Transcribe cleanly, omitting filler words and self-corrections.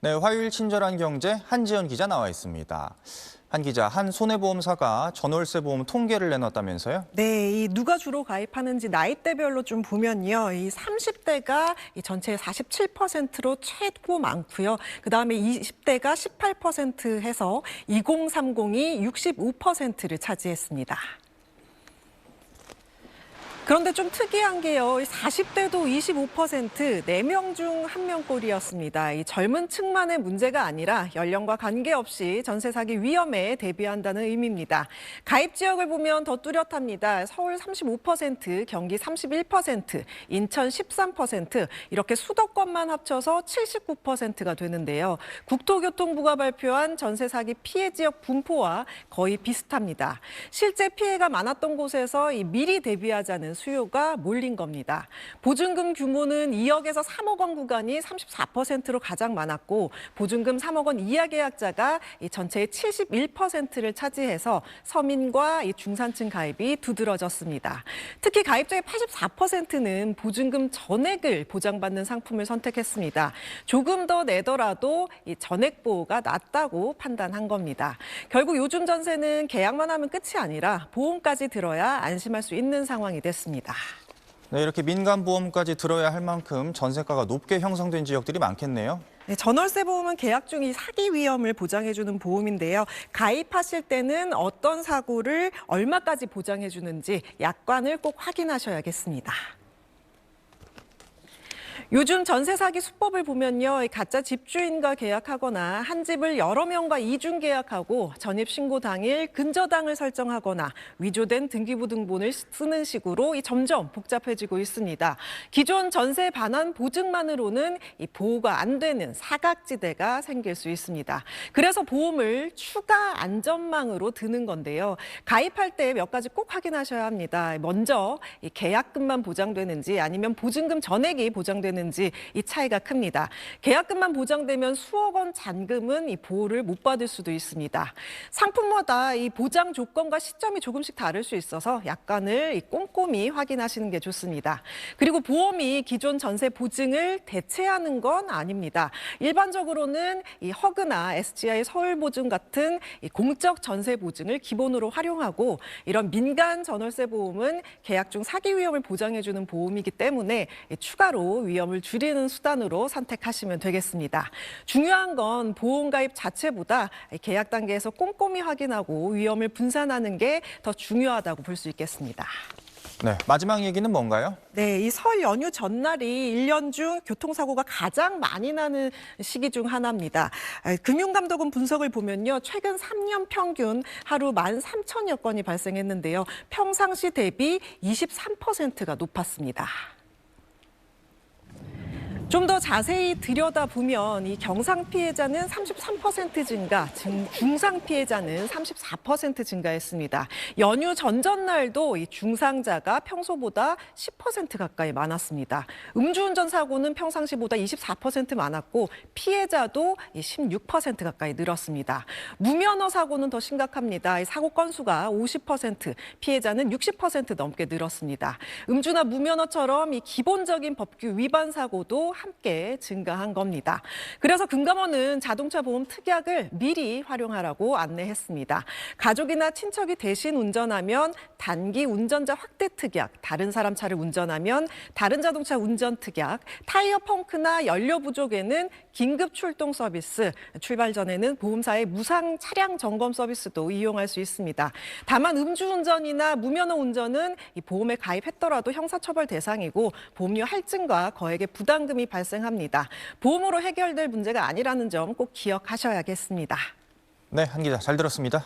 네, 화요일 친절한 경제 한지연 기자 나와 있습니다. 한 기자, 한 손해보험사가 전월세 보험 통계를 내놨다면서요? 네, 이 누가 주로 가입하는지 나이대별로 좀 보면요. 이 30대가 이 전체의 47%로 최고 많고요. 그다음에 20대가 18% 해서 2030이 65%를 차지했습니다. 그런데 좀 특이한 게요. 40대도 25%, 4명 중 1명꼴이었습니다. 이 젊은 층만의 문제가 아니라 연령과 관계없이 전세 사기 위험에 대비한다는 의미입니다. 가입 지역을 보면 더 뚜렷합니다. 서울 35%, 경기 31%, 인천 13%, 이렇게 수도권만 합쳐서 79%가 되는데요. 국토교통부가 발표한 전세 사기 피해 지역 분포와 거의 비슷합니다. 실제 피해가 많았던 곳에서 미리 대비하자는 수요가 몰린 겁니다. 보증금 규모는 2억에서 3억 원 구간이 34%로 가장 많았고 보증금 3억 원 이하 계약자가 이 전체의 71%를 차지해서 서민과 이 중산층 가입이 두드러졌습니다. 특히 가입자의 84%는 보증금 전액을 보장받는 상품을 선택했습니다. 조금 더 내더라도 이 전액 보호가 낫다고 판단한 겁니다. 결국 요즘 전세는 계약만 하면 끝이 아니라 보험까지 들어야 안심할 수 있는 상황이 됐습니다. 네, 이렇게 민간보험까지 들어야 할 만큼 전세가가 높게 형성된 지역들이 많겠네요. 네, 전월세 보험은 계약 중 이 사기 위험을 보장해주는 보험인데요. 가입하실 때는 어떤 사고를 얼마까지 보장해주는지 약관을 꼭 확인하셔야겠습니다. 요즘 전세 사기 수법을 보면요. 가짜 집주인과 계약하거나 한 집을 여러 명과 이중 계약하고 전입신고 당일 근저당을 설정하거나 위조된 등기부등본을 쓰는 식으로 점점 복잡해지고 있습니다. 기존 전세 반환 보증만으로는 보호가 안 되는 사각지대가 생길 수 있습니다. 그래서 보험을 추가 안전망으로 드는 건데요. 가입할 때 몇 가지 꼭 확인하셔야 합니다. 먼저 계약금만 보장되는지 아니면 보증금 전액이 보장되는지 이 차이가 큽니다. 계약금만 보장되면 수억 원 잔금은 이 보호를 못 받을 수도 있습니다. 상품마다 이 보장 조건과 시점이 조금씩 다를 수 있어서 약관을 꼼꼼히 확인하시는 게 좋습니다. 그리고 보험이 기존 전세 보증을 대체하는 건 아닙니다. 일반적으로는 이 허그나 SGI 서울보증 같은 이 공적 전세 보증을 기본으로 활용하고 이런 민간 전월세 보험은 계약 중 사기 위험을 보장해주는 보험이기 때문에 추가로 위험을 줄이는 수단으로 선택하시면 되겠습니다. 중요한 건 보험 가입 자체보다 계약 단계에서 꼼꼼히 확인하고 위험을 분산하는 게 더 중요하다고 볼 수 있겠습니다. 네, 마지막 얘기는 뭔가요? 네, 이 설 연휴 전날이 1년 중 교통사고가 가장 많이 나는 시기 중 하나입니다. 금융감독원 분석을 보면요. 최근 3년 평균 하루 13,000여 건이 발생했는데요. 평상시 대비 23%가 높았습니다. 좀 더 자세히 들여다보면 이 경상 피해자는 33% 증가, 중상 피해자는 34% 증가했습니다. 연휴 전전날도 이 중상자가 평소보다 10% 가까이 많았습니다. 음주운전 사고는 평상시보다 24% 많았고 피해자도 16% 가까이 늘었습니다. 무면허 사고는 더 심각합니다. 사고 건수가 50%, 피해자는 60% 넘게 늘었습니다. 음주나 무면허처럼 이 기본적인 법규 위반 사고도 함께 증가한 겁니다. 그래서 금감원은 자동차 보험 특약을 미리 활용하라고 안내했습니다. 가족이나 친척이 대신 운전하면 단기 운전자 확대 특약, 다른 사람 차를 운전하면 다른 자동차 운전 특약, 타이어 펑크나 연료 부족에는 긴급 출동 서비스, 출발 전에는 보험사의 무상 차량 점검 서비스도 이용할 수 있습니다. 다만 음주운전이나 무면허 운전은 이 보험에 가입했더라도 형사처벌 대상이고 보험료 할증과 거액의 부담금이 발생합니다. 보험으로 해결될 문제가 아니라는 점 꼭 기억하셔야겠습니다. 네, 한 기자 잘 들었습니다.